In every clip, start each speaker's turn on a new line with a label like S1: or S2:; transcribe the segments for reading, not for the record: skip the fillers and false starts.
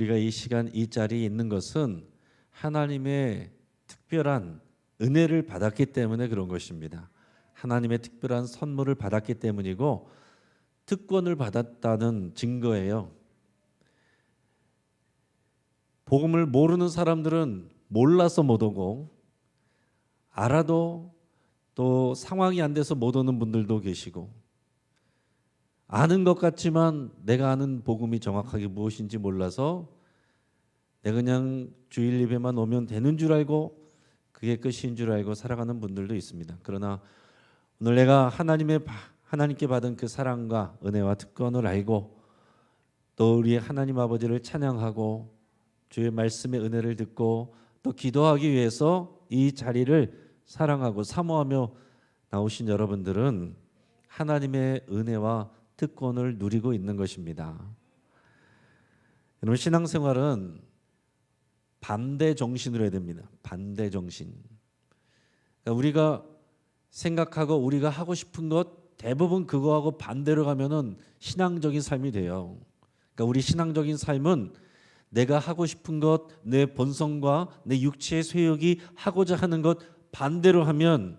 S1: 우리가 이 시간 이 자리에 있는 것은 하나님의 특별한 은혜를 받았기 때문에 그런 것입니다. 하나님의 특별한 선물을 받았기 때문이고 특권을 받았다는 증거예요. 복음을 모르는 사람들은 몰라서 못 오고 알아도 또 상황이 안 돼서 못 오는 분들도 계시고 아는 것 같지만 내가 아는 복음이 정확하게 무엇인지 몰라서 내가 그냥 주일 예배만 오면 되는 줄 알고 그게 끝인 줄 알고 살아가는 분들도 있습니다. 그러나 오늘 내가 하나님께 받은 그 사랑과 은혜와 특권을 알고 또 우리 하나님 아버지를 찬양하고 주의 말씀의 은혜를 듣고 또 기도하기 위해서 이 자리를 사랑하고 사모하며 나오신 여러분들은 하나님의 은혜와 특권을 누리고 있는 것입니다. 여러분, 신앙생활은 반대 정신으로 해야 됩니다. 반대 정신. 그러니까 우리가 생각하고 우리가 하고 싶은 것 대부분 그거하고 반대로 가면은 신앙적인 삶이 돼요. 그러니까 우리 신앙적인 삶은 내가 하고 싶은 것, 내 본성과 내 육체의 쇠욕이 하고자 하는 것 반대로 하면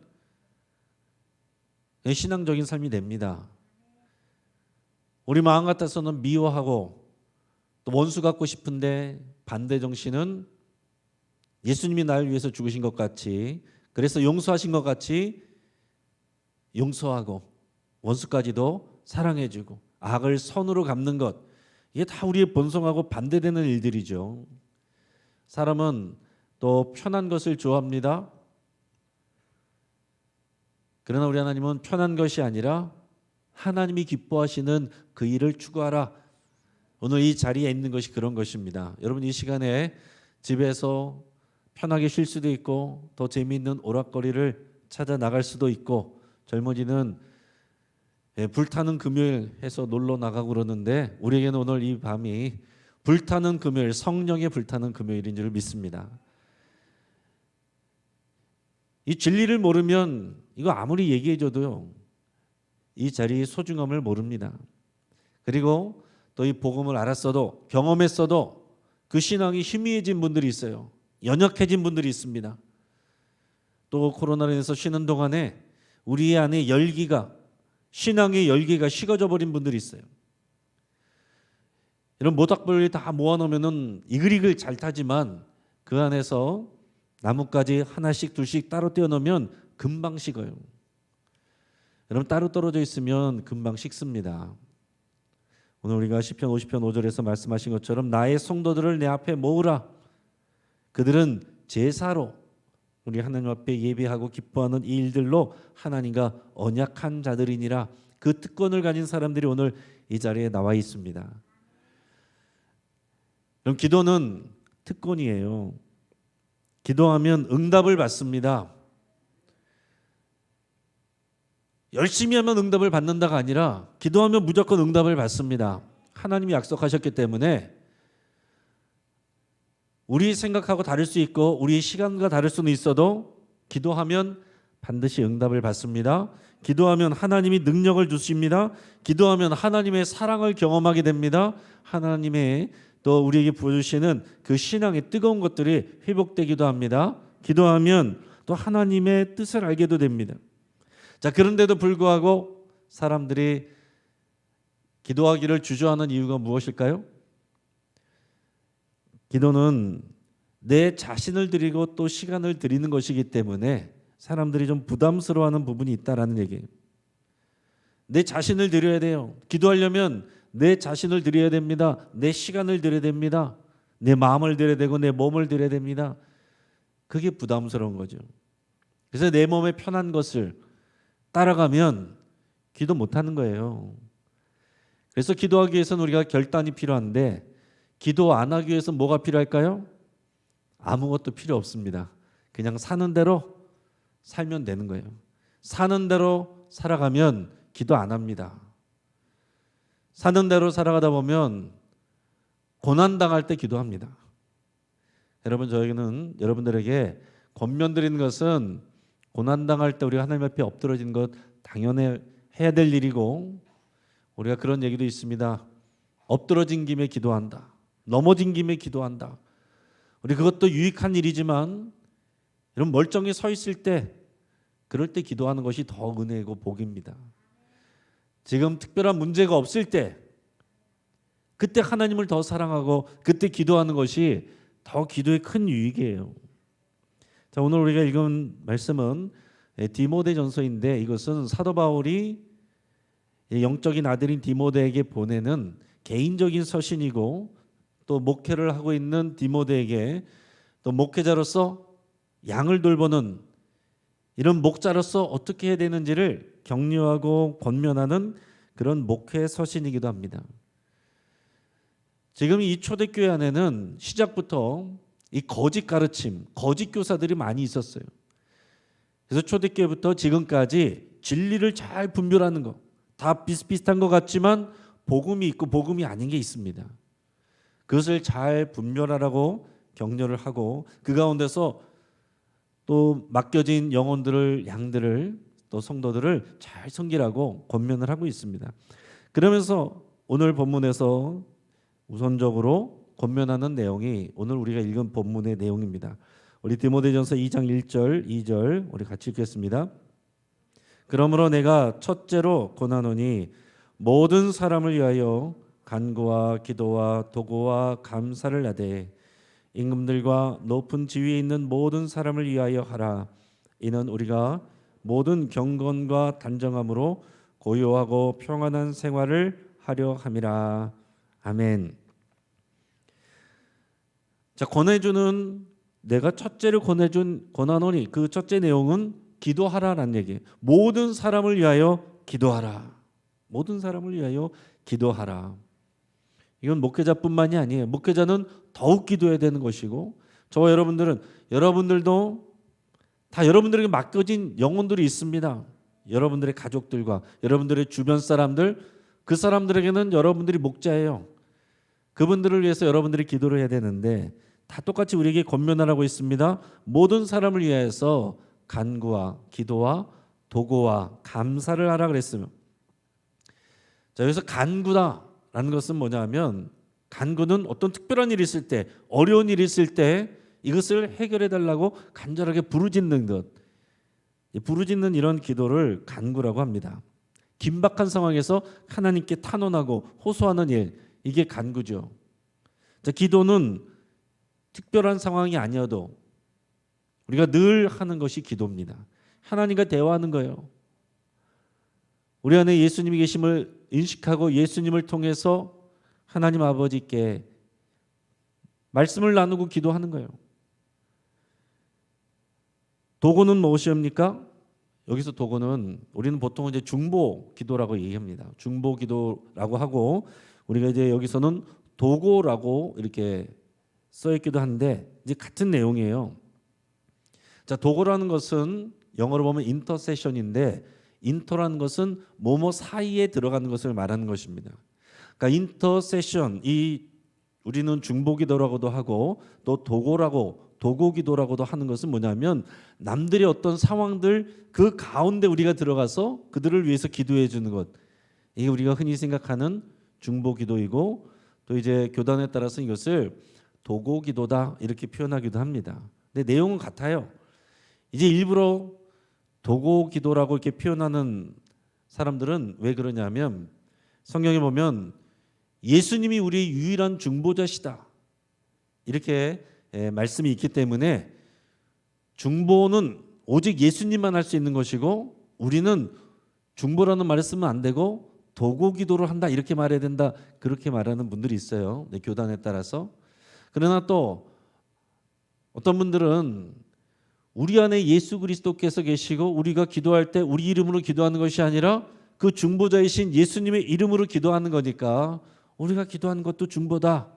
S1: 신앙적인 삶이 됩니다. 우리 마음 같아서는 미워하고 또 원수 갖고 싶은데 반대 정신은 예수님이 나를 위해서 죽으신 것 같이, 그래서 용서하신 것 같이 용서하고 원수까지도 사랑해주고 악을 선으로 갚는 것, 이게 다 우리의 본성하고 반대되는 일들이죠. 사람은 또 편한 것을 좋아합니다. 그러나 우리 하나님은 편한 것이 아니라 하나님이 기뻐하시는 그 일을 추구하라. 오늘 이 자리에 있는 것이 그런 것입니다. 여러분, 이 시간에 집에서 편하게 쉴 수도 있고 더 재미있는 오락거리를 찾아 나갈 수도 있고, 젊은이는 불타는 금요일 해서 놀러 나가고 그러는데 우리에게는 오늘 이 밤이 불타는 금요일, 성령의 불타는 금요일인 줄 믿습니다. 이 진리를 모르면 이거 아무리 얘기해줘도요, 이 자리의 소중함을 모릅니다. 그리고 또 이 복음을 알았어도 경험했어도 그 신앙이 희미해진 분들이 있어요. 연약해진 분들이 있습니다. 또 코로나로 인해서 쉬는 동안에 우리 안에 신앙의 열기가 식어져 버린 분들이 있어요. 이런 모닥불을 다 모아놓으면 이글이글 잘 타지만 그 안에서 나뭇가지 하나씩 둘씩 따로 떼어놓으면 금방 식어요. 여러분, 따로 떨어져 있으면 금방 식습니다. 오늘 우리가 시편 50편 5절에서 말씀하신 것처럼 나의 성도들을 내 앞에 모으라. 그들은 제사로 우리 하나님 앞에 예배하고 기뻐하는 이 일들로 하나님과 언약한 자들이니라. 그 특권을 가진 사람들이 오늘 이 자리에 나와 있습니다. 그럼 기도는 특권이에요. 기도하면 응답을 받습니다. 열심히 하면 응답을 받는다가 아니라 기도하면 무조건 응답을 받습니다. 하나님이 약속하셨기 때문에 우리 생각하고 다를 수 있고 우리 시간과 다를 수는 있어도 기도하면 반드시 응답을 받습니다. 기도하면 하나님이 능력을 주십니다. 기도하면 하나님의 사랑을 경험하게 됩니다. 하나님의 또 우리에게 부어주시는 그 신앙의 뜨거운 것들이 회복되기도 합니다. 기도하면 또 하나님의 뜻을 알게도 됩니다. 자, 그런데도 불구하고 사람들이 기도하기를 주저하는 이유가 무엇일까요? 기도는 내 자신을 드리고 또 시간을 드리는 것이기 때문에 사람들이 좀 부담스러워하는 부분이 있다라는 얘기예요. 내 자신을 드려야 돼요. 기도하려면 내 자신을 드려야 됩니다. 내 시간을 드려야 됩니다. 내 마음을 드려야 되고 내 몸을 드려야 됩니다. 그게 부담스러운 거죠. 그래서 내 몸에 편한 것을 따라가면 기도 못하는 거예요. 그래서 기도하기 위해서는 우리가 결단이 필요한데 기도 안 하기 위해서 뭐가 필요할까요? 아무것도 필요 없습니다. 그냥 사는 대로 살면 되는 거예요. 사는 대로 살아가면 기도 안 합니다. 사는 대로 살아가다 보면 고난당할 때 기도합니다. 여러분, 저에게는 여러분들에게 권면드리는 것은 고난당할 때 우리가 하나님 앞에 엎드러지는 것 당연히 해야 될 일이고, 우리가 그런 얘기도 있습니다. 엎드러진 김에 기도한다. 넘어진 김에 기도한다. 우리 그것도 유익한 일이지만 이런 멀쩡히 서 있을 때 그럴 때 기도하는 것이 더 은혜고 복입니다. 지금 특별한 문제가 없을 때 그때 하나님을 더 사랑하고 그때 기도하는 것이 더 기도의 큰 유익이에요. 자, 오늘 우리가 읽은 말씀은 디모데전서인데 이것은 사도 바울이 영적인 아들인 디모데에게 보내는 개인적인 서신이고 또 목회를 하고 있는 디모데에게 또 목회자로서 양을 돌보는 이런 목자로서 어떻게 해야 되는지를 격려하고 권면하는 그런 목회 서신이기도 합니다. 지금 이 초대교회 안에는 시작부터 이 거짓 가르침, 거짓 교사들이 많이 있었어요. 그래서 초대교회부터 지금까지 진리를 잘 분별하는 것, 다 비슷비슷한 것 같지만 복음이 있고 복음이 아닌 게 있습니다. 그것을 잘 분별하라고 격려를 하고 그 가운데서 또 맡겨진 영혼들을, 양들을, 또 성도들을 잘 섬기라고 권면을 하고 있습니다. 그러면서 오늘 본문에서 우선적으로 권면하는 내용이 오늘 우리가 읽은 본문의 내용입니다. 우리 디모데전서 2장 1절 2절 우리 같이 읽겠습니다. 그러므로 내가 첫째로 권하노니 모든 사람을 위하여 간구와 기도와 도구와 감사를 하되 임금들과 높은 지위에 있는 모든 사람을 위하여 하라. 이는 우리가 모든 경건과 단정함으로 고요하고 평안한 생활을 하려 함이라. 아멘. 자, 권해주는 내가 첫째를 권하노니 그 첫째 내용은 기도하라라는 얘기예요. 모든 사람을 위하여 기도하라. 모든 사람을 위하여 기도하라. 이건 목회자뿐만이 아니에요. 목회자는 더욱 기도해야 되는 것이고 저와 여러분들도 다 여러분들에게 맡겨진 영혼들이 있습니다. 여러분들의 가족들과 여러분들의 주변 사람들, 그 사람들에게는 여러분들이 목자예요. 그분들을 위해서 여러분들이 기도를 해야 되는데 다 똑같이 우리에게 권면하라고 있습니다. 모든 사람을 위해서 간구와 기도와 도구와 감사를 하라 그랬어요. 자, 여기서 간구다라는 것은 뭐냐면 간구는 어떤 특별한 일이 있을 때, 어려운 일이 있을 때 이것을 해결해 달라고 간절하게 부르짖는 것, 부르짖는 이런 기도를 간구라고 합니다. 긴박한 상황에서 하나님께 탄원하고 호소하는 일, 이게 간구죠. 자, 기도는 특별한 상황이 아니어도 우리가 늘 하는 것이 기도입니다. 하나님과 대화하는 거예요. 우리 안에 예수님이 계심을 인식하고 예수님을 통해서 하나님 아버지께 말씀을 나누고 기도하는 거예요. 도구는 무엇이옵니까? 여기서 도구는 우리는 보통 이제 중보 기도라고 얘기합니다. 중보 기도라고 하고 우리가 이제 여기서는 도구라고 이렇게 써 있기도 한데 이제 같은 내용이에요. 자, 도구라는 것은 영어로 보면 인터세션인데 인터라는 것은 뭐뭐 사이에 들어가는 것을 말하는 것입니다. 그러니까 인터세션, 이 우리는 중보기도라고도 하고 또 도구기도라고도 하는 것은 뭐냐면 남들의 어떤 상황들 그 가운데 우리가 들어가서 그들을 위해서 기도해 주는 것, 이게 우리가 흔히 생각하는 중보기도이고 또 이제 교단에 따라서 이것을 도구기도다 이렇게 표현하기도 합니다. 근데 내용은 같아요. 이제 일부러 도구기도라고 이렇게 표현하는 사람들은 왜 그러냐면 성경에 보면 예수님이 우리의 유일한 중보자시다 이렇게 말씀이 있기 때문에 중보는 오직 예수님만 할 수 있는 것이고 우리는 중보라는 말을 쓰면 안 되고 도구기도를 한다 이렇게 말해야 된다 그렇게 말하는 분들이 있어요. 교단에 따라서. 그러나 또 어떤 분들은 우리 안에 예수 그리스도께서 계시고 우리가 기도할 때 우리 이름으로 기도하는 것이 아니라 그 중보자이신 예수님의 이름으로 기도하는 거니까 우리가 기도하는 것도 중보다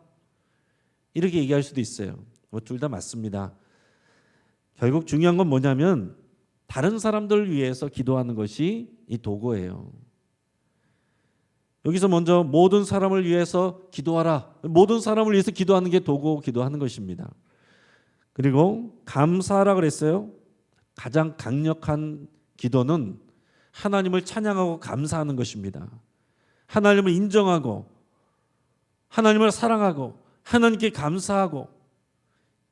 S1: 이렇게 얘기할 수도 있어요. 뭐 둘 다 맞습니다. 결국 중요한 건 뭐냐면 다른 사람들을 위해서 기도하는 것이 이 도구예요. 여기서 먼저 모든 사람을 위해서 기도하라. 모든 사람을 위해서 기도하는 게 도구 기도하는 것입니다. 그리고 감사하라 그랬어요. 가장 강력한 기도는 하나님을 찬양하고 감사하는 것입니다. 하나님을 인정하고 하나님을 사랑하고 하나님께 감사하고,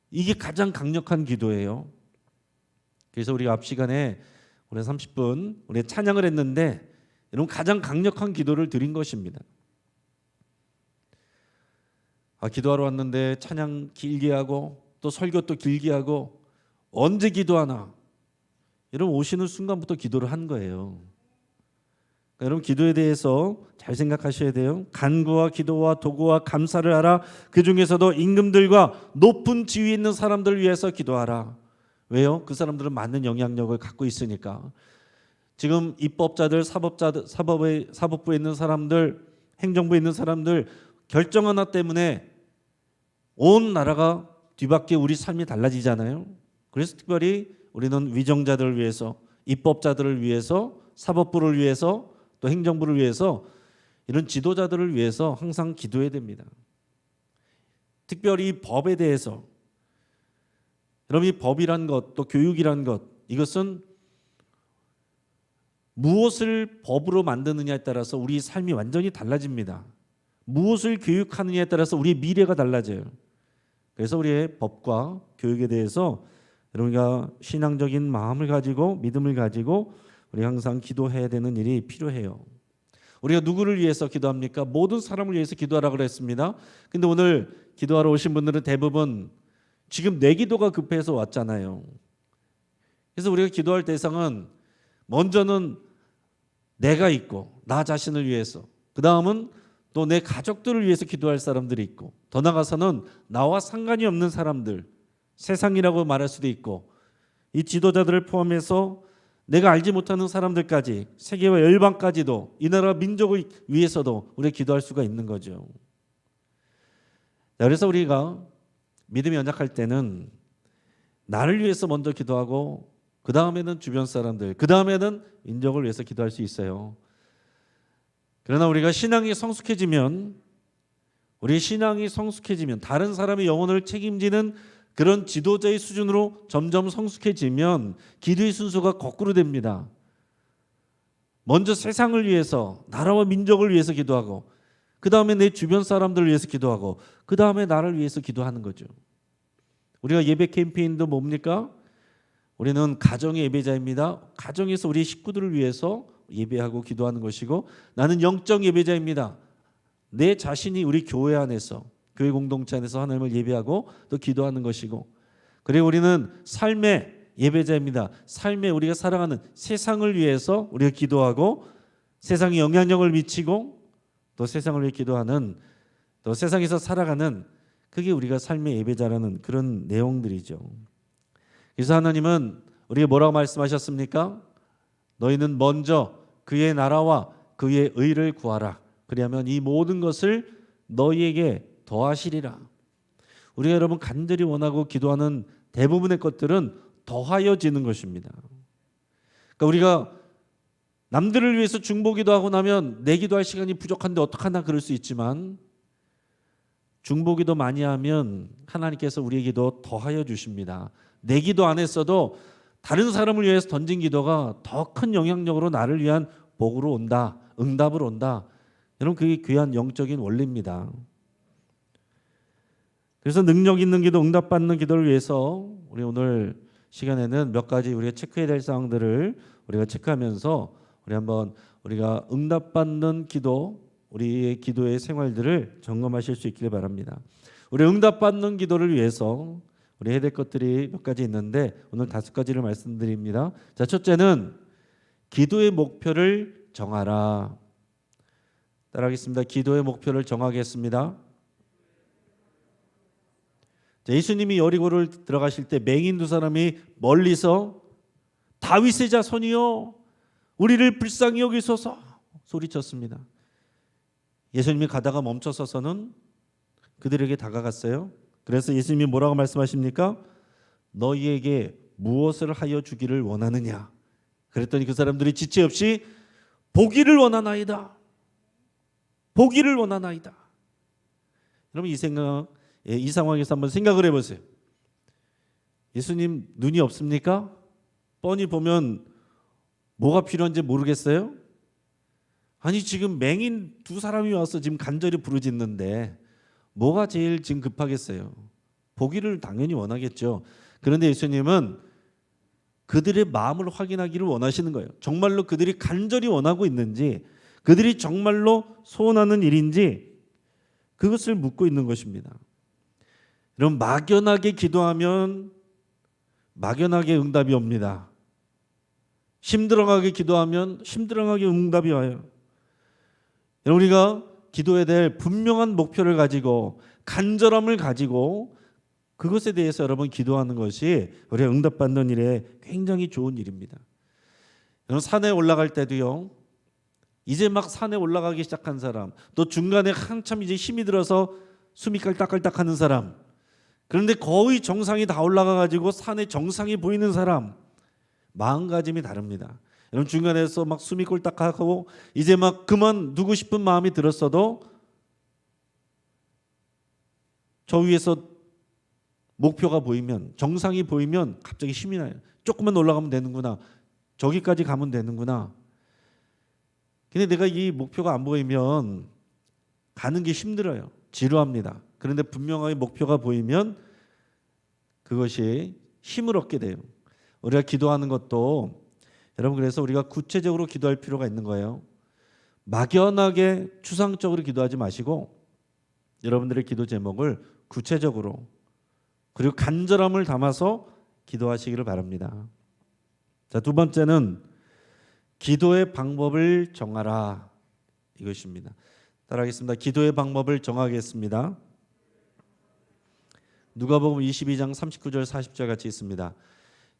S1: 이게 가장 강력한 기도예요. 그래서 우리가 앞 시간에 우리 30분 우리 찬양을 했는데, 여러분 가장 강력한 기도를 드린 것입니다. 기도하러 왔는데 찬양 길게 하고 또 설교 또 길게 하고 언제 기도하나? 여러분 오시는 순간부터 기도를 한 거예요. 그러니까 여러분 기도에 대해서 잘 생각하셔야 돼요. 간구와 기도와 도구와 감사를 하라. 그 중에서도 임금들과 높은 지위에 있는 사람들을 위해서 기도하라. 왜요? 그 사람들은 많은 영향력을 갖고 있으니까. 지금 입법자들, 사법부에 있는 사람들, 행정부에 있는 사람들 결정 하나 때문에 온 나라가 뒤바뀌어 우리 삶이 달라지잖아요. 그래서 특별히 우리는 위정자들을 위해서, 입법자들을 위해서, 사법부를 위해서, 또 행정부를 위해서, 이런 지도자들을 위해서 항상 기도해야 됩니다. 특별히 법에 대해서, 여러분 이 법이란 것, 또 교육이란 것, 이것은 무엇을 법으로 만드느냐에 따라서 우리 삶이 완전히 달라집니다. 무엇을 교육하느냐에 따라서 우리의 미래가 달라져요. 그래서 우리의 법과 교육에 대해서 여러분과 신앙적인 마음을 가지고, 믿음을 가지고 우리 항상 기도해야 되는 일이 필요해요. 우리가 누구를 위해서 기도합니까? 모든 사람을 위해서 기도하라고 그랬습니다. 근데 오늘 기도하러 오신 분들은 대부분 지금 내 기도가 급해서 왔잖아요. 그래서 우리가 기도할 대상은 먼저는 내가 있고, 나 자신을 위해서, 그 다음은 또 내 가족들을 위해서 기도할 사람들이 있고, 더 나아가서는 나와 상관이 없는 사람들, 세상이라고 말할 수도 있고, 이 지도자들을 포함해서 내가 알지 못하는 사람들까지, 세계와 열방까지도, 이 나라 민족을 위해서도 우리가 기도할 수가 있는 거죠. 그래서 우리가 믿음이 연약할 때는 나를 위해서 먼저 기도하고, 그 다음에는 주변 사람들, 그 다음에는 민족을 위해서 기도할 수 있어요. 그러나 우리가 신앙이 성숙해지면, 다른 사람의 영혼을 책임지는 그런 지도자의 수준으로 점점 성숙해지면 기도의 순서가 거꾸로 됩니다. 먼저 세상을 위해서, 나라와 민족을 위해서 기도하고, 그 다음에 내 주변 사람들을 위해서 기도하고, 그 다음에 나를 위해서 기도하는 거죠. 우리가 예배 캠페인도 뭡니까? 우리는 가정의 예배자입니다. 가정에서 우리 식구들을 위해서 예배하고 기도하는 것이고, 나는 영적 예배자입니다. 내 자신이 우리 교회 안에서, 교회 공동체 안에서 하나님을 예배하고 또 기도하는 것이고, 그리고 우리는 삶의 예배자입니다. 삶에 우리가 살아가는 세상을 위해서 우리가 기도하고, 세상에 영향력을 미치고 또 세상을 위해 기도하는, 또 세상에서 살아가는, 그게 우리가 삶의 예배자라는 그런 내용들이죠. 그래서 하나님은 우리에게 뭐라고 말씀하셨습니까? 너희는 먼저 그의 나라와 그의 의를 구하라. 그리하면 이 모든 것을 너희에게 더하시리라. 우리가 여러분 간절히 원하고 기도하는 대부분의 것들은 더하여지는 것입니다. 그러니까 우리가 남들을 위해서 중보기도 하고 나면 내 기도할 시간이 부족한데 어떡하나 그럴 수 있지만, 중보기도 많이 하면 하나님께서 우리에게도 더하여 주십니다. 내 기도 안 했어도 다른 사람을 위해서 던진 기도가 더 큰 영향력으로 나를 위한 복으로 온다, 응답으로 온다. 여러분 그게 귀한 영적인 원리입니다. 그래서 능력 있는 기도, 응답받는 기도를 위해서 우리 오늘 시간에는 몇 가지 우리가 체크해야 될 사항들을 우리가 체크하면서 우리가 응답받는 기도, 우리의 기도의 생활들을 점검하실 수 있기를 바랍니다. 우리 응답받는 기도를 위해서 우리 해야 될 것들이 몇 가지 있는데 오늘 5가지를 말씀드립니다. 자, 첫째는 기도의 목표를 정하라. 따라하겠습니다. 기도의 목표를 정하겠습니다. 자, 예수님이 여리고를 들어가실 때 맹인 2사람이 멀리서 다윗의 자손이여 우리를 불쌍히 여기소서 소리쳤습니다. 예수님이 가다가 멈춰서서는 그들에게 다가갔어요. 그래서 예수님이 뭐라고 말씀하십니까? 너희에게 무엇을 하여 주기를 원하느냐? 그랬더니 그 사람들이 지체 없이 보기를 원하나이다. 보기를 원하나이다. 여러분 이 상황에서 한번 생각을 해보세요. 예수님 눈이 없습니까? 뻔히 보면 뭐가 필요한지 모르겠어요? 아니 지금 맹인 2사람이 와서 지금 간절히 부르짖는데 뭐가 제일 지금 급하겠어요? 보기를 당연히 원하겠죠. 그런데 예수님은 그들의 마음을 확인하기를 원하시는 거예요. 정말로 그들이 간절히 원하고 있는지, 그들이 정말로 소원하는 일인지 그것을 묻고 있는 것입니다. 여러분, 막연하게 기도하면 막연하게 응답이 옵니다. 힘들어하게 기도하면 힘들어하게 응답이 와요. 우리가 기도에 대해 분명한 목표를 가지고 간절함을 가지고 그것에 대해서 여러분 기도하는 것이 우리가 응답받는 일에 굉장히 좋은 일입니다. 여러분, 산에 올라갈 때도요, 이제 막 산에 올라가기 시작한 사람, 또 중간에 한참 이제 힘이 들어서 숨이 깔딱깔딱 하는 사람, 그런데 거의 정상이 다 올라가 가지고 산의 정상이 보이는 사람, 마음가짐이 다릅니다. 여러분, 중간에서 막 숨이 꼴딱하고 이제 막 그만두고 싶은 마음이 들었어도 저 위에서 목표가 보이면, 정상이 보이면 갑자기 힘이 나요. 조금만 올라가면 되는구나, 저기까지 가면 되는구나. 근데 내가 이 목표가 안 보이면 가는 게 힘들어요. 지루합니다. 그런데 분명하게 목표가 보이면 그것이 힘을 얻게 돼요. 우리가 기도하는 것도 여러분, 그래서 우리가 구체적으로 기도할 필요가 있는 거예요. 막연하게 추상적으로 기도하지 마시고 여러분들의 기도 제목을 구체적으로 그리고 간절함을 담아서 기도하시기를 바랍니다. 자, 두 번째는 기도의 방법을 정하라, 이것입니다. 따라하겠습니다. 기도의 방법을 정하겠습니다. 누가복음 22장 39절 40절 같이 있습니다.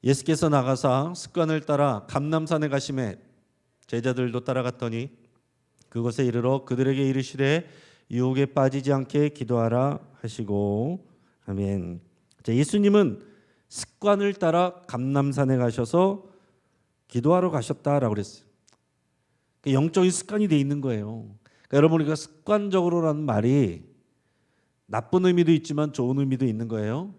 S1: 예수께서 나가사 습관을 따라 감람산에 가시매 제자들도 따라갔더니 그곳에 이르러 그들에게 이르시되 유혹에 빠지지 않게 기도하라 하시고. 아멘. 자, 예수님은 습관을 따라 감람산에 가셔서 기도하러 가셨다라고 그랬어요. 영적인 습관이 돼 있는 거예요. 그러니까 여러분, 우리가 습관적으로라는 말이 나쁜 의미도 있지만 좋은 의미도 있는 거예요.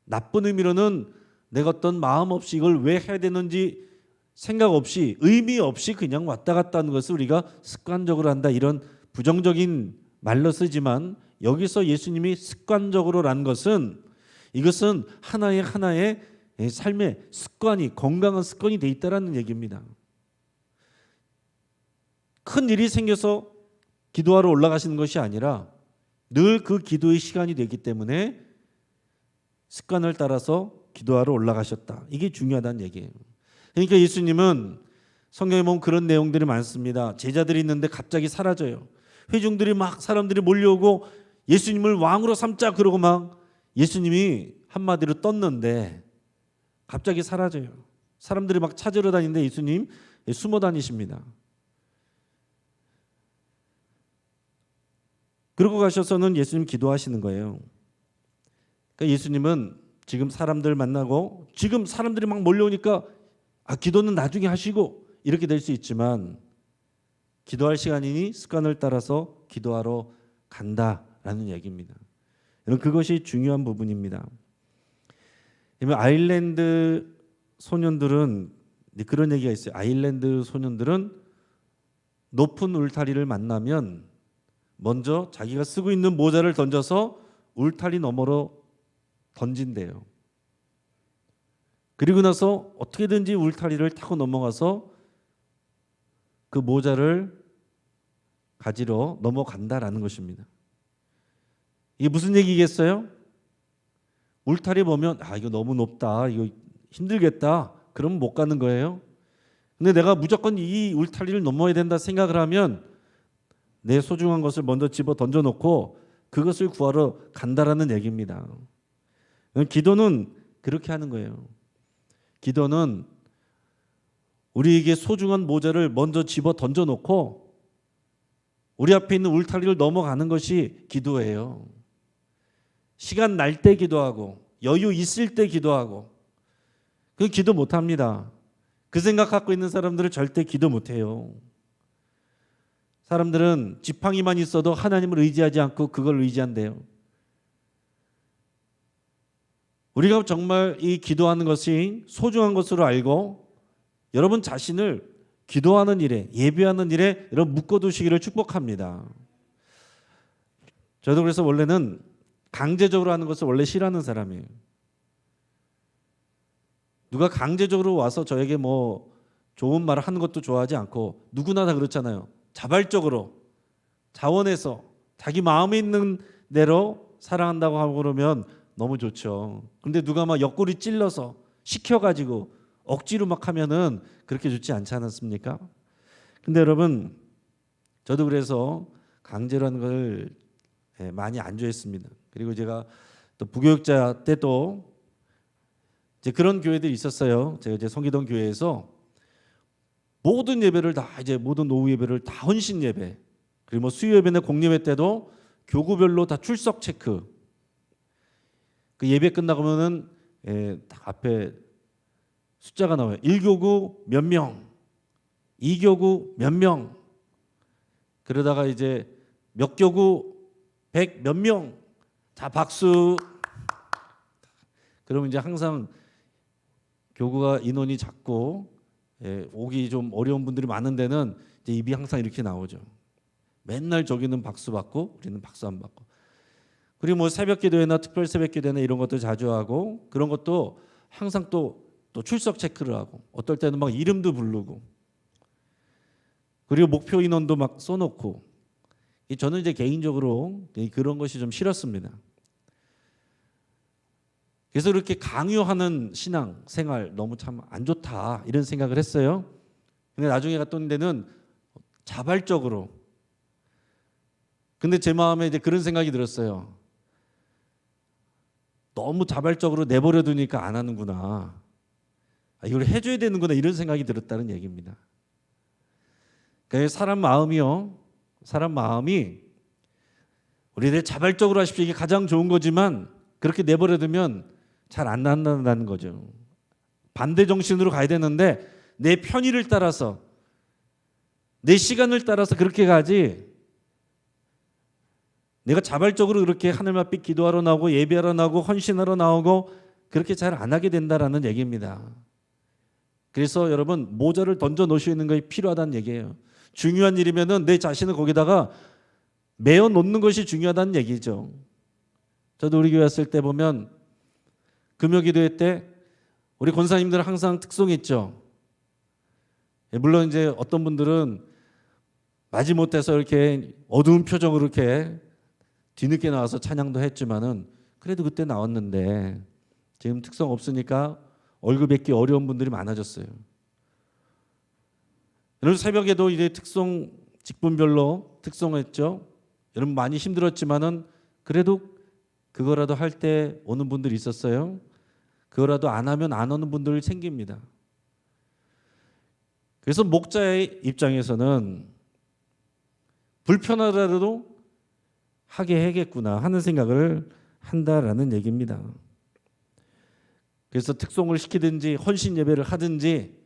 S1: 나쁜 의미로는 내가 어떤 마음 없이 이걸 왜 해야 되는지 생각 없이, 의미 없이 그냥 왔다 갔다 하는 것을 우리가 습관적으로 한다, 이런 부정적인 말로 쓰지만, 여기서 예수님이 습관적으로라는 것은 이것은 하나의 삶의 습관이, 건강한 습관이 돼 있다라는 얘기입니다. 큰 일이 생겨서 기도하러 올라가시는 것이 아니라 늘 그 기도의 시간이 되기 때문에 습관을 따라서 기도하러 올라가셨다. 이게 중요하다는 얘기예요. 그러니까 예수님은 성경에 보면 그런 내용들이 많습니다. 제자들이 있는데 갑자기 사라져요. 회중들이 막, 사람들이 몰려오고 예수님을 왕으로 삼자 그러고 막 예수님이 한마디로 떴는데 갑자기 사라져요. 사람들이 막 찾으러 다니는데 예수님 숨어 다니십니다. 그러고 가셔서는 예수님 기도하시는 거예요. 그러니까 예수님은 지금 사람들 만나고 지금 사람들이 막 몰려오니까 기도는 나중에 하시고 이렇게 될 수 있지만, 기도할 시간이니 습관을 따라서 기도하러 간다라는 얘기입니다. 그것이 중요한 부분입니다. 아일랜드 소년들은 그런 얘기가 있어요. 아일랜드 소년들은 높은 울타리를 만나면 먼저 자기가 쓰고 있는 모자를 던져서 울타리 너머로 던진대요. 그리고 나서 어떻게든지 울타리를 타고 넘어가서 그 모자를 가지러 넘어간다라는 것입니다. 이게 무슨 얘기겠어요? 울타리 보면 이거 너무 높다, 이거 힘들겠다, 그러면 못 가는 거예요. 근데 내가 무조건 이 울타리를 넘어야 된다 생각을 하면 내 소중한 것을 먼저 집어 던져놓고 그것을 구하러 간다라는 얘기입니다. 기도는 그렇게 하는 거예요. 기도는 우리에게 소중한 모자를 먼저 집어 던져놓고 우리 앞에 있는 울타리를 넘어가는 것이 기도예요. 시간 날 때 기도하고 여유 있을 때 기도하고, 그 기도 못합니다. 그 생각 갖고 있는 사람들은 절대 기도 못해요. 사람들은 지팡이만 있어도 하나님을 의지하지 않고 그걸 의지한대요. 우리가 정말 이 기도하는 것이 소중한 것으로 알고 여러분 자신을 기도하는 일에, 예배하는 일에 여러분 묶어두시기를 축복합니다. 저도 그래서 원래는 강제적으로 하는 것을 원래 싫어하는 사람이에요. 누가 강제적으로 와서 저에게 뭐 좋은 말을 하는 것도 좋아하지 않고, 누구나 다 그렇잖아요. 자발적으로 자원해서 자기 마음에 있는 대로 사랑한다고 하고 그러면 너무 좋죠. 근데 누가 막 옆구리 찔러서 시켜가지고 억지로 막 하면은 그렇게 좋지 않지 않았습니까? 근데 여러분, 저도 그래서 강제로 하는 걸 많이 안 좋아했습니다. 그리고 제가 또 부교육자 때도 이제 그런 교회들이 있었어요. 제가 이제 성기동 교회에서 모든 예배를 다, 이제 모든 노후 예배를 다 헌신 예배, 그리고 뭐 수요 예배나 공예배 때도 교구별로 다 출석 체크. 그 예배 끝나고면은 딱 앞에 숫자가 나와요. 1교구 몇 명, 2교구 몇 명. 그러다가 이제 몇 교구 100 몇 명. 자, 박수. 그러면 이제 항상 교구가 인원이 작고 오기 좀 어려운 분들이 많은 데는 이제 입이 항상 이렇게 나오죠. 맨날 저기는 박수 받고 우리는 박수 안 받고. 그리고 뭐 새벽 기도회나 특별 새벽 기도회나 이런 것도 자주 하고, 그런 것도 항상 또 출석 체크를 하고, 어떨 때는 막 이름도 부르고, 그리고 목표 인원도 막 써놓고. 저는 이제 개인적으로 그런 것이 좀 싫었습니다. 그래서 그렇게 강요하는 신앙 생활 너무 참 안 좋다, 이런 생각을 했어요. 근데 나중에 갔던 데는 자발적으로. 근데 제 마음에 이제 그런 생각이 들었어요. 너무 자발적으로 내버려 두니까 안 하는구나. 이걸 해줘야 되는구나, 이런 생각이 들었다는 얘기입니다. 그러니까 사람 마음이 우리들 자발적으로 하십시오, 이게 가장 좋은 거지만 그렇게 내버려 두면 잘 안 난다는 거죠. 반대 정신으로 가야 되는데 내 편의를 따라서, 내 시간을 따라서 그렇게 가지, 내가 자발적으로 그렇게 하늘 앞에 기도하러 나오고 예배하러 나오고 헌신하러 나오고 그렇게 잘 안 하게 된다라는 얘기입니다. 그래서 여러분, 모자를 던져 놓으시는 있는 것이 필요하다는 얘기예요. 중요한 일이면은 내 자신을 거기다가 메어 놓는 것이 중요하다는 얘기죠. 저도 우리 교회 왔을 때 보면 금요 기도회 때 우리 권사님들 항상 특성이 있죠. 물론 이제 어떤 분들은 마지못해서 이렇게 어두운 표정으로 이렇게 뒤늦게 나와서 찬양도 했지만은 그래도 그때 나왔는데, 지금 특성 없으니까 얼굴 뵙기 어려운 분들이 많아졌어요. 여러분, 새벽에도 이제 특성 직분별로 특성했죠. 여러분 많이 힘들었지만은 그래도 그거라도 할 때 오는 분들이 있었어요. 그거라도 안 하면 안 오는 분들이 생깁니다. 그래서 목자의 입장에서는 불편하더라도 하게 해야겠구나 하는 생각을 한다라는 얘기입니다. 그래서 특송을 시키든지 헌신 예배를 하든지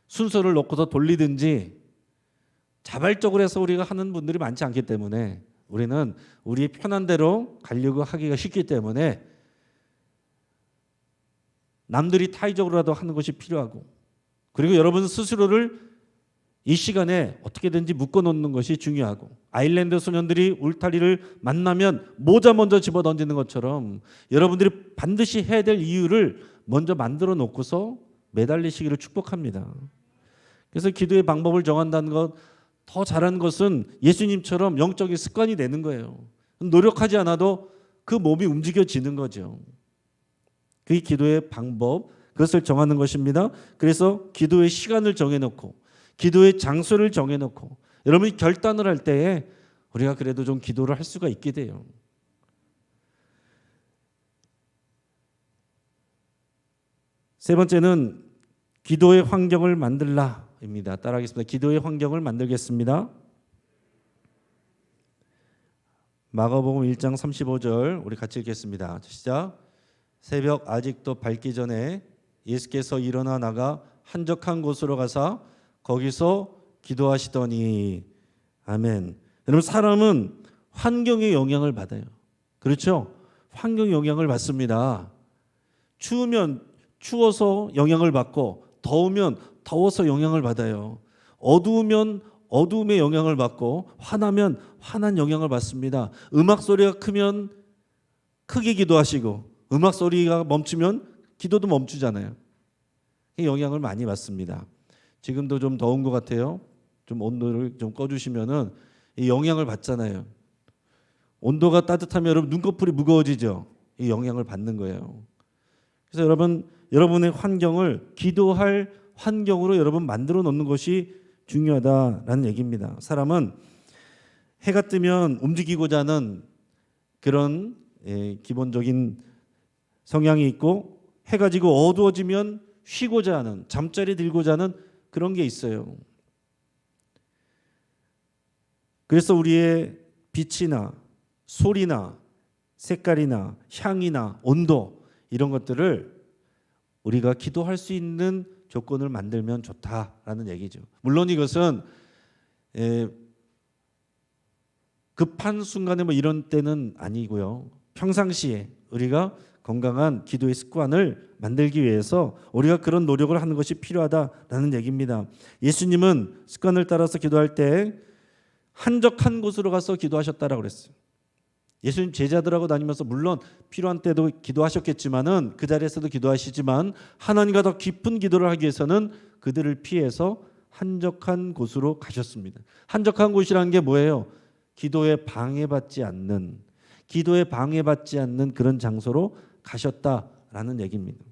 S1: 순서를 놓고서 돌리든지 자발적으로 해서 우리가 하는 분들이 많지 않기 때문에, 우리는 우리 편한 대로 가려고 하기가 쉽기 때문에 남들이 타의적으로라도 하는 것이 필요하고, 그리고 여러분 스스로를 이 시간에 어떻게든지 묶어놓는 것이 중요하고, 아일랜드 소년들이 울타리를 만나면 모자 먼저 집어던지는 것처럼 여러분들이 반드시 해야 될 이유를 먼저 만들어 놓고서 매달리시기를 축복합니다. 그래서 기도의 방법을 정한다는 것, 더 잘하는 것은 예수님처럼 영적인 습관이 되는 거예요. 노력하지 않아도 그 몸이 움직여지는 거죠. 그게 기도의 방법, 그것을 정하는 것입니다. 그래서 기도의 시간을 정해놓고 기도의 장소를 정해놓고 여러분이 결단을 할 때에 우리가 그래도 좀 기도를 할 수가 있게 돼요. 세 번째는 기도의 환경을 만들라입니다. 따라하겠습니다. 기도의 환경을 만들겠습니다. 마가복음 1장 35절 우리 같이 읽겠습니다. 시작. 새벽 아직도 밝기 전에 예수께서 일어나 나가 한적한 곳으로 가사 거기서 기도하시더니. 아멘. 여러분, 사람은 환경의 영향을 받아요. 그렇죠? 환경의 영향을 받습니다. 추우면 추워서 영향을 받고, 더우면 더워서 영향을 받아요. 어두우면 어두움의 영향을 받고, 화나면 환한 영향을 받습니다. 음악 소리가 크면 크게 기도하시고 음악 소리가 멈추면 기도도 멈추잖아요. 영향을 많이 받습니다. 지금도 좀 더운 것 같아요. 좀 온도를 좀 꺼주시면은 이 영향을 받잖아요. 온도가 따뜻하면 여러분 눈꺼풀이 무거워지죠. 이 영향을 받는 거예요. 그래서 여러분, 여러분의 환경을 기도할 환경으로 여러분 만들어 놓는 것이 중요하다라는 얘기입니다. 사람은 해가 뜨면 움직이고자 하는 그런 기본적인 성향이 있고, 해가 지고 어두워지면 쉬고자 하는, 잠자리 들고자 하는 그런 게 있어요. 그래서 우리의 빛이나 소리나 색깔이나 향이나 온도 이런 것들을 우리가 기도할 수 있는 조건을 만들면 좋다라는 얘기죠. 물론 이것은 급한 순간에 뭐 이런 때는 아니고요. 평상시에 우리가 건강한 기도의 습관을 만들기 위해서 우리가 그런 노력을 하는 것이 필요하다라는 얘기입니다. 예수님은 습관을 따라서 기도할 때 한적한 곳으로 가서 기도하셨다라고 그랬어요. 예수님 제자들하고 다니면서 물론 필요한 때도 기도하셨겠지만은 그 자리에서도 기도하시지만 하나님과 더 깊은 기도를 하기 위해서는 그들을 피해서 한적한 곳으로 가셨습니다. 한적한 곳이라는 게 뭐예요? 기도에 방해받지 않는 그런 장소로 가셨다라는 얘기입니다.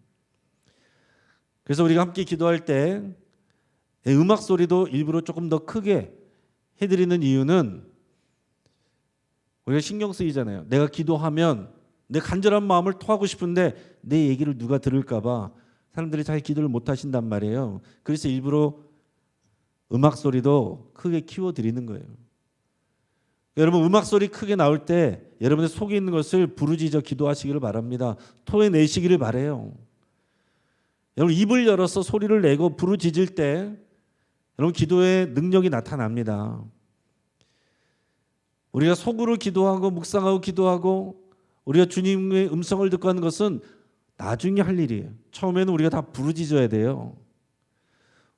S1: 그래서 우리가 함께 기도할 때 음악 소리도 일부러 조금 더 크게 해드리는 이유는 우리가 신경 쓰이잖아요. 내가 기도하면 내 간절한 마음을 토하고 싶은데 내 얘기를 누가 들을까 봐 사람들이 잘 기도를 못 하신단 말이에요. 그래서 일부러 음악 소리도 크게 키워드리는 거예요. 여러분, 음악 소리 크게 나올 때 여러분의 속에 있는 것을 부르짖어 기도하시기를 바랍니다. 토해내시기를 바라요. 여러분, 입을 열어서 소리를 내고 부르짖을 때 여러분 기도의 능력이 나타납니다. 우리가 속으로 기도하고 묵상하고 기도하고 우리가 주님의 음성을 듣고 하는 것은 나중에 할 일이에요. 처음에는 우리가 다 부르짖어야 돼요.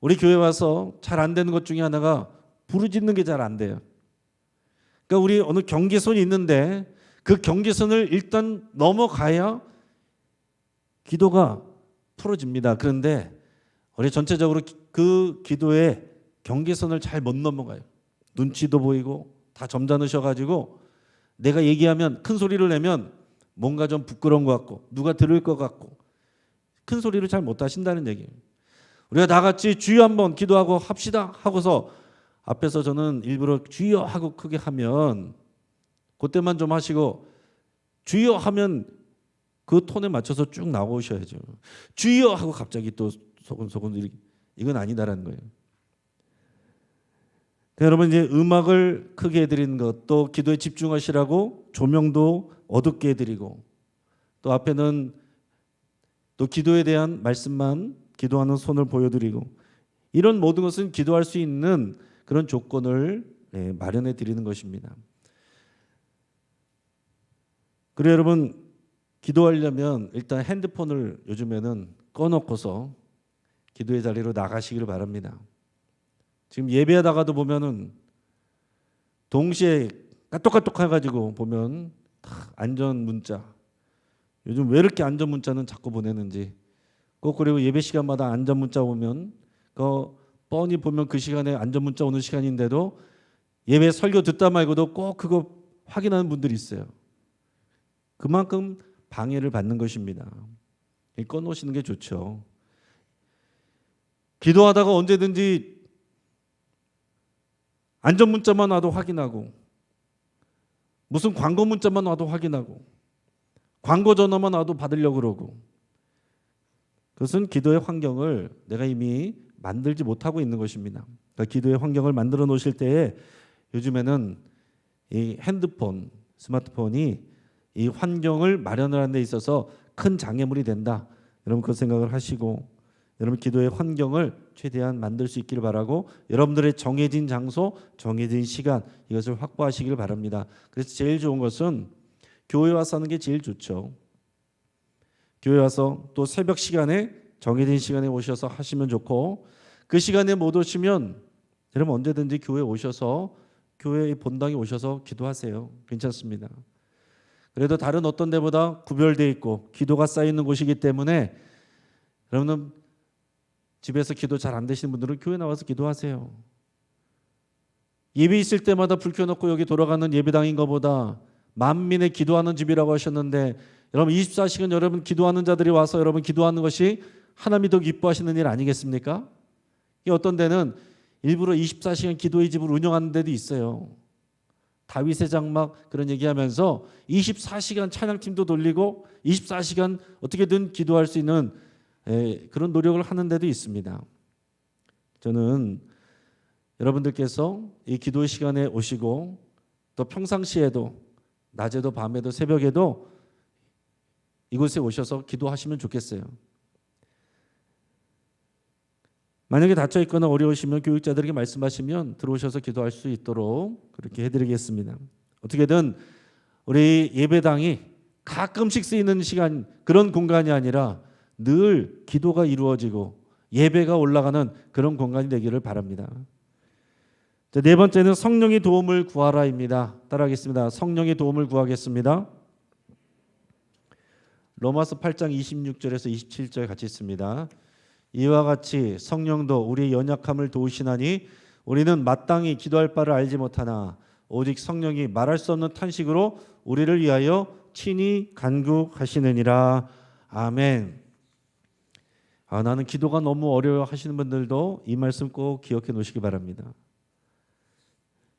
S1: 우리 교회 와서 잘 안 되는 것 중에 하나가 부르짖는 게 잘 안 돼요. 그러니까 우리 어느 경계선이 있는데 그 경계선을 일단 넘어가야 기도가 풀어집니다. 그런데 우리 전체적으로 그 기도의 경계선을 잘 못 넘어가요. 눈치도 보이고 다 점잖으셔가지고 내가 얘기하면 큰 소리를 내면 뭔가 좀 부끄러운 것 같고 누가 들을 것 같고 큰 소리를 잘 못 하신다는 얘기예요. 우리가 다 같이 주여 한번 기도하고 합시다 하고서 앞에서 저는 일부러 주여 하고 크게 하면 그때만 좀 하시고 주여 하면 그 톤에 맞춰서 쭉 나오셔야죠. 주여 하고 갑자기 또 소곤소곤 이건 아니다라는 거예요. 여러분, 이제 음악을 크게 해드리는 것, 또 기도에 집중하시라고 조명도 어둡게 해드리고 또 앞에는 또 기도에 대한 말씀만 기도하는 손을 보여드리고 이런 모든 것은 기도할 수 있는 그런 조건을 마련해 드리는 것입니다. 그리고 여러분, 기도하려면 일단 핸드폰을 요즘에는 꺼놓고서 기도의 자리로 나가시기를 바랍니다. 지금 예배하다가도 보면은 동시에 까똑까똑 해가지고 보면 안전 문자, 요즘 왜 이렇게 안전 문자는 자꾸 보내는지 꼭 그리고 예배 시간마다 안전 문자 오면 뻔히 보면 그 시간에 안전 문자 오는 시간인데도 예배 설교 듣다 말고도 꼭 그거 확인하는 분들이 있어요. 그만큼 방해를 받는 것입니다. 꺼놓으시는 게 좋죠. 기도하다가 언제든지 안전 문자만 와도 확인하고 무슨 광고 문자만 와도 확인하고 광고 전화만 와도 받으려고 그러고 그것은 기도의 환경을 내가 이미 만들지 못하고 있는 것입니다. 그러니까 기도의 환경을 만들어 놓으실 때에 요즘에는 이 핸드폰, 스마트폰이 이 환경을 마련하는 데 있어서 큰 장애물이 된다. 여러분 그 생각을 하시고 여러분 기도의 환경을 최대한 만들 수 있기를 바라고 여러분들의 정해진 장소, 정해진 시간 이것을 확보하시기를 바랍니다. 그래서 제일 좋은 것은 교회 와서 하는 게 제일 좋죠. 교회 와서 또 새벽 시간에 정해진 시간에 오셔서 하시면 좋고 그 시간에 못 오시면 여러분 언제든지 교회 오셔서 교회 본당에 오셔서 기도하세요. 괜찮습니다. 그래도 다른 어떤 데보다 구별되어 있고 기도가 쌓이는 곳이기 때문에 여러분은 집에서 기도 잘 안 되시는 분들은 교회 나와서 기도하세요. 예배 있을 때마다 불 켜놓고 여기 돌아가는 예배당인 것보다 만민의 기도하는 집이라고 하셨는데 여러분 24시간 여러분 기도하는 자들이 와서 여러분 기도하는 것이 하나님이 더 기뻐하시는 일 아니겠습니까? 어떤 데는 일부러 24시간 기도의 집을 운영하는 데도 있어요. 다윗의 장막 그런 얘기하면서 24시간 찬양팀도 돌리고 24시간 어떻게든 기도할 수 있는 그런 노력을 하는 데도 있습니다. 저는 여러분들께서 이 기도의 시간에 오시고 또 평상시에도 낮에도 밤에도 새벽에도 이곳에 오셔서 기도하시면 좋겠어요. 만약에 닫혀 있거나 어려우시면 교육자들에게 말씀하시면 들어오셔서 기도할 수 있도록 그렇게 해드리겠습니다. 어떻게든 우리 예배당이 가끔씩 쓰이는 시간 그런 공간이 아니라 늘 기도가 이루어지고 예배가 올라가는 그런 공간이 되기를 바랍니다. 네 번째는 성령의 도움을 구하라입니다. 따라하겠습니다. 성령의 도움을 구하겠습니다. 로마서 8장 26절에서 27절 같이 있습니다. 이와 같이 성령도 우리의 연약함을 도우시나니 우리는 마땅히 기도할 바를 알지 못하나 오직 성령이 말할 수 없는 탄식으로 우리를 위하여 친히 간구하시느니라. 아멘. 나는 기도가 너무 어려워 하시는 분들도 이 말씀 꼭 기억해 놓으시기 바랍니다.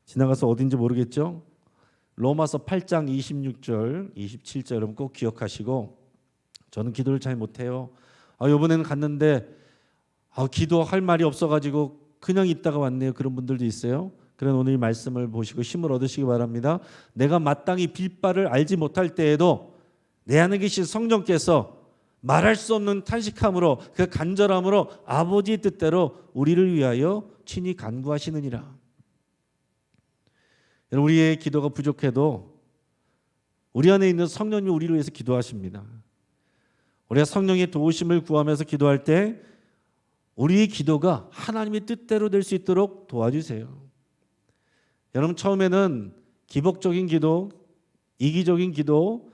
S1: 지나가서 어딘지 모르겠죠? 로마서 8장 26절, 27절 여러분 꼭 기억하시고 저는 기도를 잘 못해요. 이번에는 갔는데 기도할 말이 없어가지고 그냥 있다가 왔네요. 그런 분들도 있어요. 그런 오늘 이 말씀을 보시고 힘을 얻으시기 바랍니다. 내가 마땅히 빌 바를 알지 못할 때에도 내 안에 계신 성령께서 말할 수 없는 탄식함으로 그 간절함으로 아버지의 뜻대로 우리를 위하여 친히 간구하시느니라. 우리의 기도가 부족해도 우리 안에 있는 성령님이 우리를 위해서 기도하십니다. 우리가 성령의 도우심을 구하면서 기도할 때 우리의 기도가 하나님의 뜻대로 될 수 있도록 도와주세요. 여러분 처음에는 기복적인 기도, 이기적인 기도,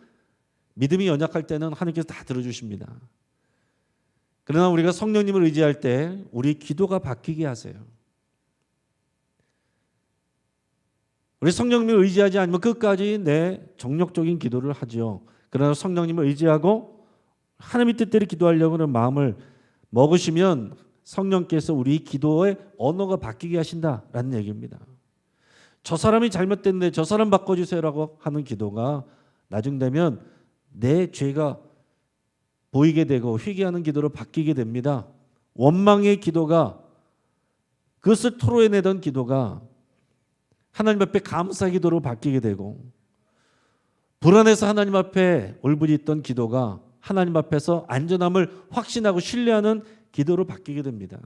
S1: 믿음이 연약할 때는 하나님께서 다 들어주십니다. 그러나 우리가 성령님을 의지할 때 우리 기도가 바뀌게 하세요. 우리 성령님을 의지하지 않으면 끝까지 내 정력적인 기도를 하죠. 그러나 성령님을 의지하고 하나님의 뜻대로 기도하려고 하는 마음을 먹으시면 성령께서 우리 기도의 언어가 바뀌게 하신다라는 얘기입니다. 저 사람이 잘못됐는데 저 사람 바꿔주세요라고 하는 기도가 나중 되면 내 죄가 보이게 되고 회개하는 기도로 바뀌게 됩니다. 원망의 기도가 그것을 토로해내던 기도가 하나님 앞에 감사 기도로 바뀌게 되고 불안해서 하나님 앞에 울부짖던 기도가 하나님 앞에서 안전함을 확신하고 신뢰하는 기도로 바뀌게 됩니다.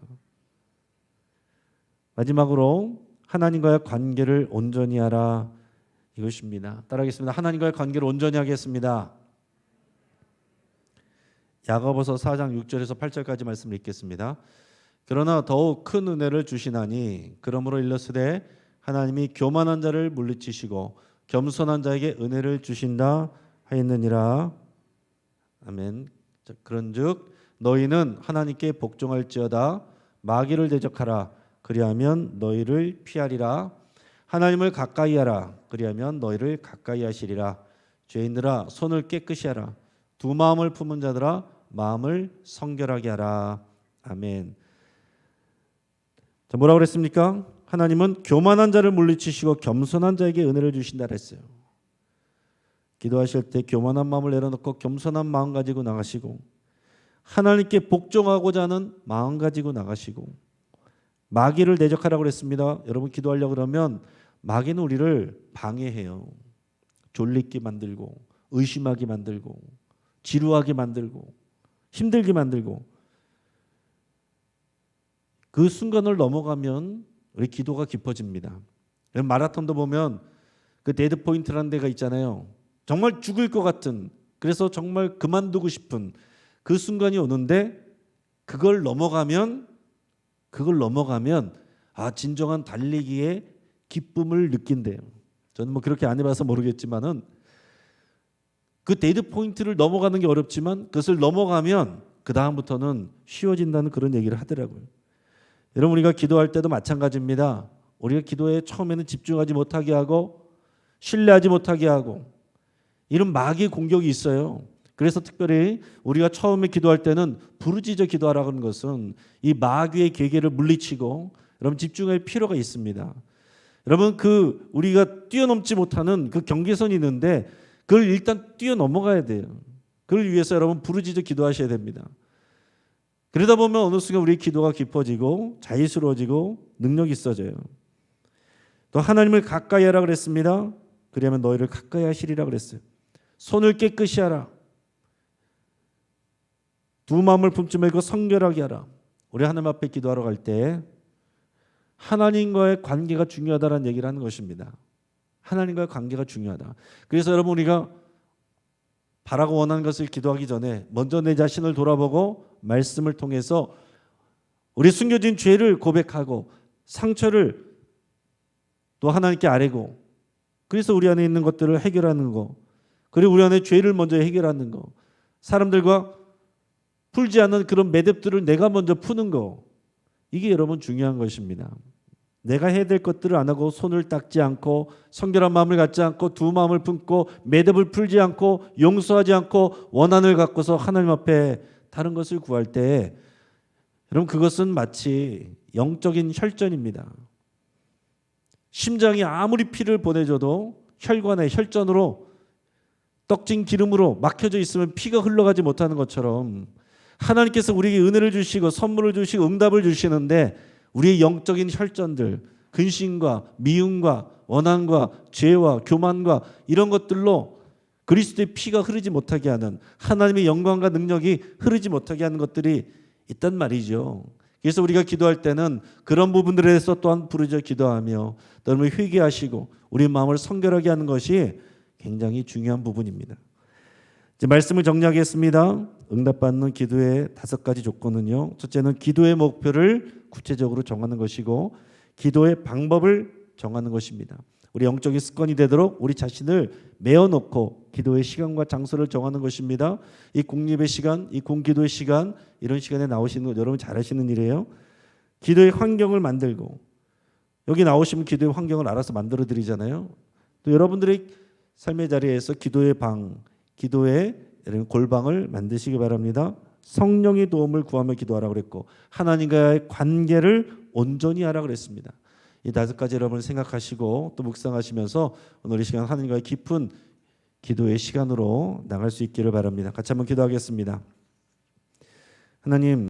S1: 마지막으로 하나님과의 관계를 온전히 하라 이것입니다. 따라하겠습니다. 하나님과의 관계를 온전히 하겠습니다. 야고보서 4장 6절에서 8절까지 말씀을 읽겠습니다. 그러나 더욱 큰 은혜를 주시나니 그러므로 일러스되 하나님이 교만한 자를 물리치시고 겸손한 자에게 은혜를 주신다 하였느니라. 아멘. 그런즉 너희는 하나님께 복종할지어다 마귀를 대적하라 그리하면 너희를 피하리라. 하나님을 가까이 하라 그리하면 너희를 가까이 하시리라. 죄인들아 손을 깨끗이 하라. 두 마음을 품은 자들아 마음을 성결하게 하라. 아멘. 자, 뭐라고 그랬습니까? 하나님은 교만한 자를 물리치시고 겸손한 자에게 은혜를 주신다 그랬어요. 기도하실 때 교만한 마음을 내려놓고 겸손한 마음 가지고 나가시고 하나님께 복종하고자 하는 마음 가지고 나가시고 마귀를 대적하라고 그랬습니다. 여러분 기도하려고 그러면 마귀는 우리를 방해해요. 졸리게 만들고 의심하게 만들고 지루하게 만들고 힘들게 만들고 그 순간을 넘어가면 우리 기도가 깊어집니다. 마라톤도 보면 그 데드 포인트라는 데가 있잖아요. 정말 죽을 것 같은 그래서 정말 그만두고 싶은 그 순간이 오는데 그걸 넘어가면 진정한 달리기의 기쁨을 느낀대요. 저는 뭐 그렇게 안 해봐서 모르겠지만은 그 데이트 포인트를 넘어가는 게 어렵지만 그것을 넘어가면 그 다음부터는 쉬워진다는 그런 얘기를 하더라고요. 여러분 우리가 기도할 때도 마찬가지입니다. 우리가 기도에 처음에는 집중하지 못하게 하고 신뢰하지 못하게 하고 이런 마귀의 공격이 있어요. 그래서 특별히 우리가 처음에 기도할 때는 부르짖어 기도하라는 것은 이 마귀의 계계를 물리치고 여러분 집중할 필요가 있습니다. 여러분 그 우리가 뛰어넘지 못하는 그 경계선이 있는데 그걸 일단 뛰어넘어가야 돼요. 그걸 위해서 여러분 부르짖어 기도하셔야 됩니다. 그러다 보면 어느 순간 우리의 기도가 깊어지고 자유스러워지고 능력이 있어져요. 또 하나님을 가까이 하라 그랬습니다. 그러면 너희를 가까이 하시리라 그랬어요. 손을 깨끗이 하라. 두 마음을 품지 말고 성결하게 하라. 우리 하나님 앞에 기도하러 갈 때 하나님과의 관계가 중요하다는 얘기를 하는 것입니다. 하나님과의 관계가 중요하다. 그래서 여러분 우리가 바라고 원하는 것을 기도하기 전에 먼저 내 자신을 돌아보고 말씀을 통해서 우리 숨겨진 죄를 고백하고 상처를 또 하나님께 아뢰고 그래서 우리 안에 있는 것들을 해결하는 거 그리고 우리 안에 죄를 먼저 해결하는 거 사람들과 풀지 않는 그런 매듭들을 내가 먼저 푸는 거 이게 여러분 중요한 것입니다. 내가 해야 될 것들을 안 하고 손을 닦지 않고 성결한 마음을 갖지 않고 두 마음을 품고 매듭을 풀지 않고 용서하지 않고 원한을 갖고서 하나님 앞에 다른 것을 구할 때 여러분 그것은 마치 영적인 혈전입니다. 심장이 아무리 피를 보내줘도 혈관에 혈전으로 떡진 기름으로 막혀져 있으면 피가 흘러가지 못하는 것처럼 하나님께서 우리에게 은혜를 주시고 선물을 주시고 응답을 주시는데 우리의 영적인 혈전들 근심과 미움과 원한과 죄와 교만과 이런 것들로 그리스도의 피가 흐르지 못하게 하는 하나님의 영광과 능력이 흐르지 못하게 하는 것들이 있단 말이죠. 그래서 우리가 기도할 때는 그런 부분들에 대해서 또한 부르짖어 기도하며 여러분 회개하시고 우리 마음을 성결하게 하는 것이 굉장히 중요한 부분입니다. 이제 말씀을 정리하겠습니다. 응답받는 기도의 5가지 조건은요. 첫째는 기도의 목표를 구체적으로 정하는 것이고 기도의 방법을 정하는 것입니다. 우리 영적인 습관이 되도록 우리 자신을 메어놓고 기도의 시간과 장소를 정하는 것입니다. 이 공립의 시간, 이 공기도의 시간 이런 시간에 나오시는 것 여러분 잘하시는 일이에요. 기도의 환경을 만들고 여기 나오시면 기도의 환경을 알아서 만들어 드리잖아요. 또 여러분들의 삶의 자리에서 기도의 방, 기도의 골방을 만드시기 바랍니다. 성령의 도움을 구하며 기도하라고 그랬고 하나님과의 관계를 온전히 하라고 그랬습니다. 이 5가지 여러분 생각하시고 또 묵상하시면서 오늘 이 시간 하나님과의 깊은 기도의 시간으로 나갈 수 있기를 바랍니다. 같이 한번 기도하겠습니다. 하나님